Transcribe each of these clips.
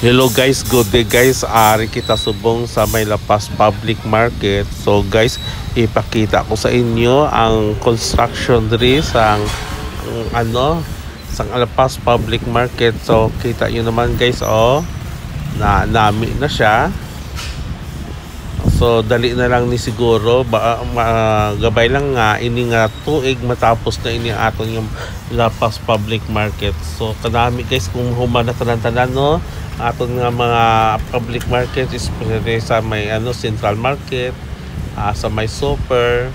Hello guys, good day guys. Ari kita subong sa May Lapas Public Market. So guys, ipakita ko sa inyo ang construction diri sa sa Lapas Public Market. So kita nyo naman guys, na nami na siya. So dali na lang ni siguro gabay lang nga ini nga tuig matapos na ini aton yung Lapas Public Market. So kadami guys kung humana tanan-tanan no aton nga mga public market especially sa may Central Market, sa may Super,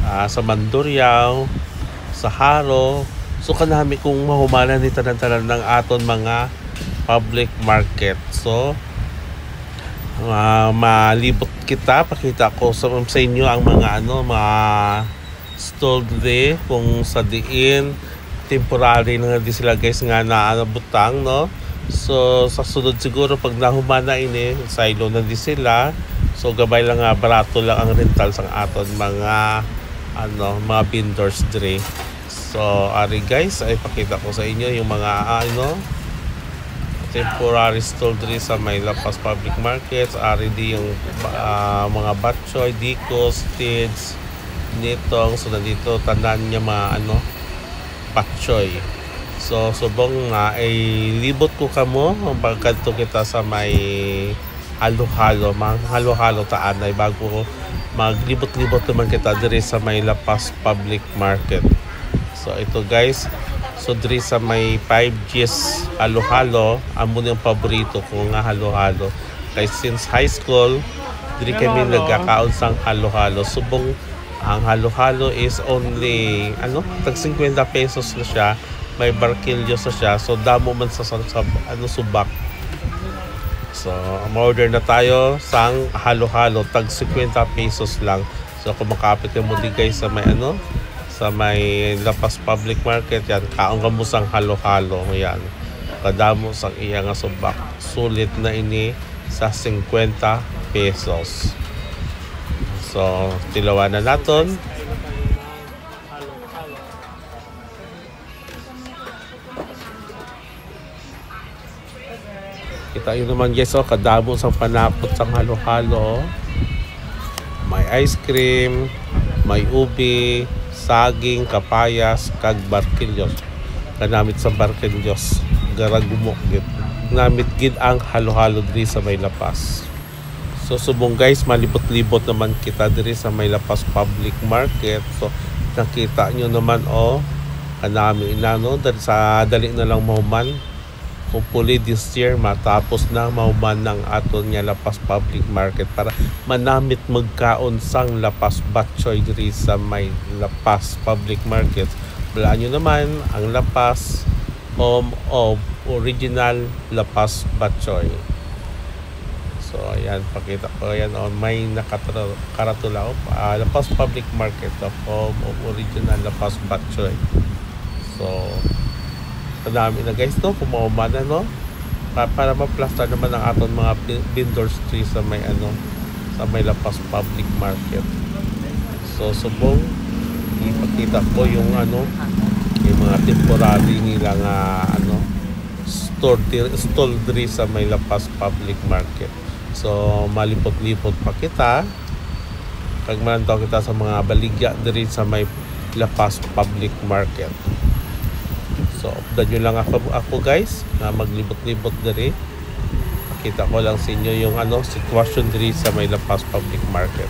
sa Mandurriao, sa Haro. So kanami kung mahumana ni tanan-tanan ng aton mga public market. So malibot kita, pakita ko sa inyo ang mga mga stall day kung sa diin temporary na di sila guys nga butang no. So sa sunod siguro pag nahumana ini silo na di sila. So gabay lang nga barato lang ang rental sang aton mga mga vendors dire. So ari guys ay pakita ko sa inyo yung mga temporary stall diri sa May Lapas Public Markets. Ari di yung mga batchoy, dikos, tids, nitong. So nandito tanan niya mga batchoy. So subong nga ay libot ko kamo pagkadto kita sa may halo-halo, mga halo-halo taan ay bago maglibot-libot naman kita diri sa May Lapas Public Market. So ito guys, so diri sa may 5Gs halo-halo, amo yung paborito ko nga halo-halo. Kay since high school, diri kami nagkakaon sang halo-halo. Subong ang halo-halo is only tag 50 pesos na siya. May barkilyo sa siya. So damo man sa subak. So order na tayo sang halo-halo tag 50 pesos lang. So kung makapit ka mo di guys sa may sa may Lapas Public Market, yan kaong kamusang halo-halo yan. Kadamo sang iya nga subak. Sulit na ini sa 50 pesos. So tilawan na naton. Kita yun naman guys, kadamo sang panakot sang halo-halo. May ice cream, may ubi, saging, kapayas, kag barkilyos. Kanamit sa barkilyos, garagumok gid. Namit gid ang halo-halo diri sa May Lapas. So subong guys, malibot-libot naman kita diri sa May Lapas Public Market. So nakita nyo naman kanami dali na lang mahuman. Hopefully this year matapos na mahuman ng aton nga Lapas Public Market para manamit magkaon sang lapas batchoy diri sa May Lapas Public Market. Balaan nyo naman ang lapas home of original lapas batchoy. So ayan, pakita ko yan may nakaratula Lapas Public Market of home of original lapas batchoy. So kadami na guys kung maumana para ma-plaster naman ang aton mga vendors tree sa may sa May Lapas Public Market. So subong ipakita ko yung yung mga temporary nila nga stall diri sa May Lapas Public Market. So malipot-lipot pa kita kag manantaw kita sa mga baligya diri sa May Lapas Public Market. So, updan nyo lang ako guys na maglibot-libot diri. Pakita ko lang sa inyo yung sitwasyon diri sa May Lapas Public Market.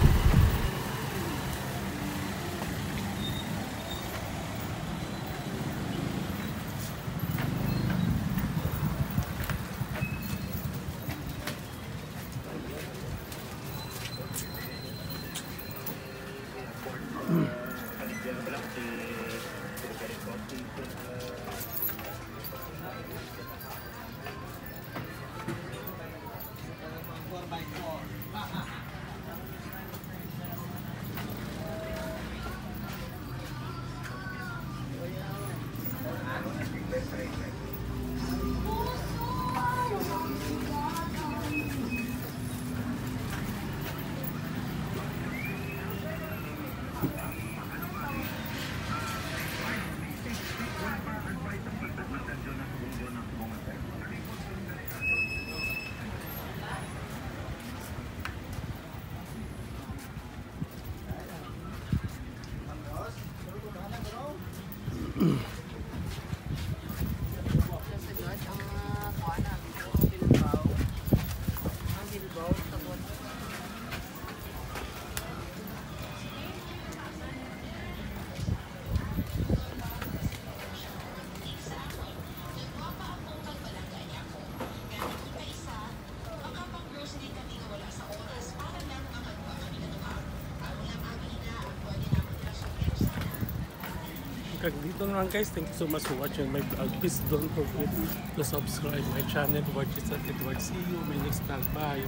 Kag dito naman guys, thank you so much for watching my vlog. Please don't forget to subscribe my channel, Watches at Edward. See you my next vlog. Bye!